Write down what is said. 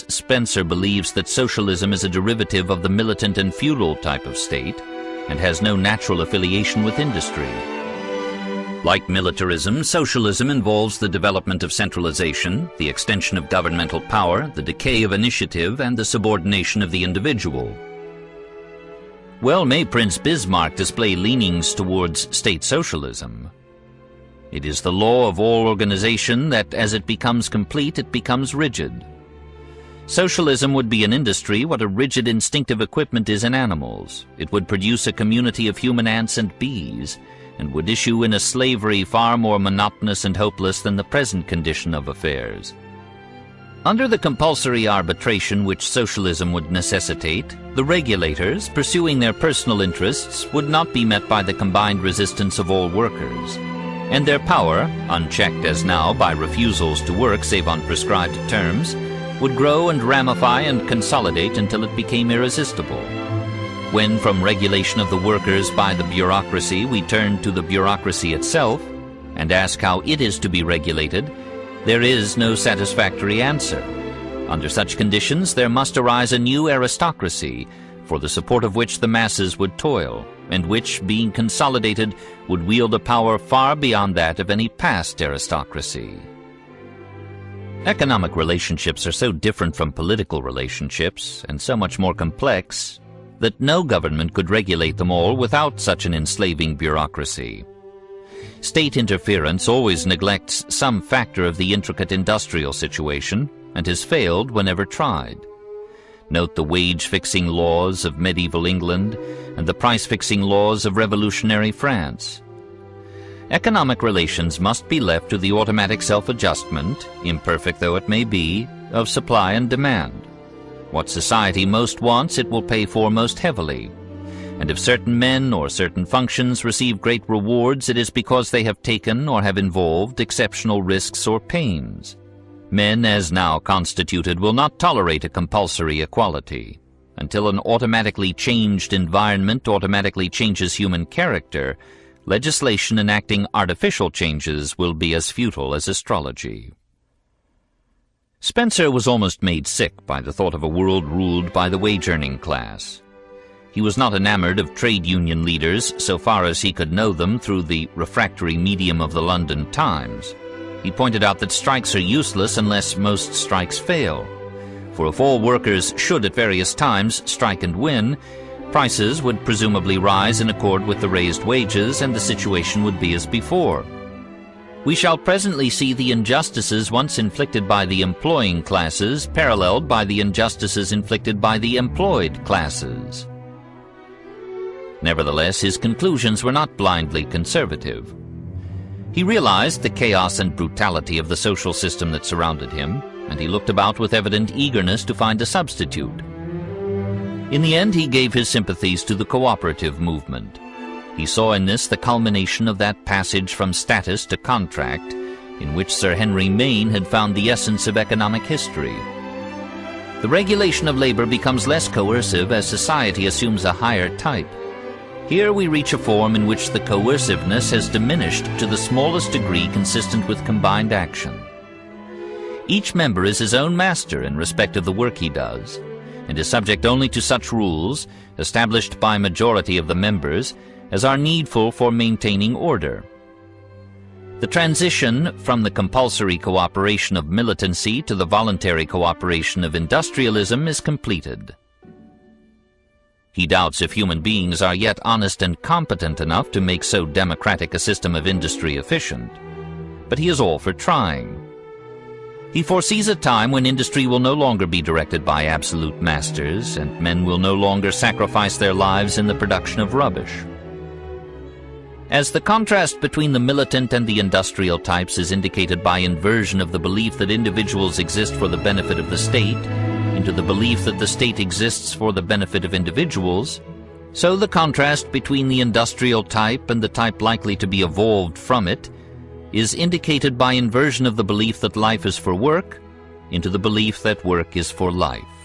socialist Spencer believes that socialism is a derivative of the militant and feudal type of state and has no natural affiliation with industry. Like militarism, socialism involves the development of centralization, the extension of governmental power, the decay of initiative, and the subordination of the individual. Well may Prince Bismarck display leanings towards state socialism. It is the law of all organization that as it becomes complete, it becomes rigid. Socialism would be in industry what a rigid instinctive equipment is in animals. It would produce a community of human ants and bees, and would issue in a slavery far more monotonous and hopeless than the present condition of affairs. Under the compulsory arbitration which socialism would necessitate, the regulators, pursuing their personal interests, would not be met by the combined resistance of all workers, and their power, unchecked as now by refusals to work save on prescribed terms, would grow and ramify and consolidate until it became irresistible. When from regulation of the workers by the bureaucracy we turn to the bureaucracy itself and ask how it is to be regulated, there is no satisfactory answer. Under such conditions there must arise a new aristocracy, for the support of which the masses would toil, and which, being consolidated, would wield a power far beyond that of any past aristocracy. Economic relationships are so different from political relationships, and so much more complex, that no government could regulate them all without such an enslaving bureaucracy. State interference always neglects some factor of the intricate industrial situation, and has failed whenever tried. Note the wage-fixing laws of medieval England and the price-fixing laws of revolutionary France. Economic relations must be left to the automatic self-adjustment, imperfect though it may be, of supply and demand. What society most wants it will pay for most heavily, and if certain men or certain functions receive great rewards, it is because they have taken or have involved exceptional risks or pains. Men as now constituted will not tolerate a compulsory equality. Until an automatically changed environment automatically changes human character, legislation enacting artificial changes will be as futile as astrology. Spencer was almost made sick by the thought of a world ruled by the wage-earning class. He was not enamored of trade union leaders so far as he could know them through the refractory medium of the London Times. He pointed out that strikes are useless unless most strikes fail. For if all workers should at various times strike and win, prices would presumably rise in accord with the raised wages, and the situation would be as before. We shall presently see the injustices once inflicted by the employing classes paralleled by the injustices inflicted by the employed classes. Nevertheless, his conclusions were not blindly conservative. He realized the chaos and brutality of the social system that surrounded him, and he looked about with evident eagerness to find a substitute. In the end, he gave his sympathies to the cooperative movement. He saw in this the culmination of that passage from status to contract, in which Sir Henry Maine had found the essence of economic history. The regulation of labor becomes less coercive as society assumes a higher type. Here we reach a form in which the coerciveness has diminished to the smallest degree consistent with combined action. Each member is his own master in respect of the work he does, and is subject only to such rules, established by majority of the members, as are needful for maintaining order. The transition from the compulsory cooperation of militancy to the voluntary cooperation of industrialism is completed. He doubts if human beings are yet honest and competent enough to make so democratic a system of industry efficient, but he is all for trying. He foresees a time when industry will no longer be directed by absolute masters, and men will no longer sacrifice their lives in the production of rubbish. As the contrast between the militant and the industrial types is indicated by inversion of the belief that individuals exist for the benefit of the state into the belief that the state exists for the benefit of individuals, so the contrast between the industrial type and the type likely to be evolved from it is indicated by inversion of the belief that life is for work into the belief that work is for life.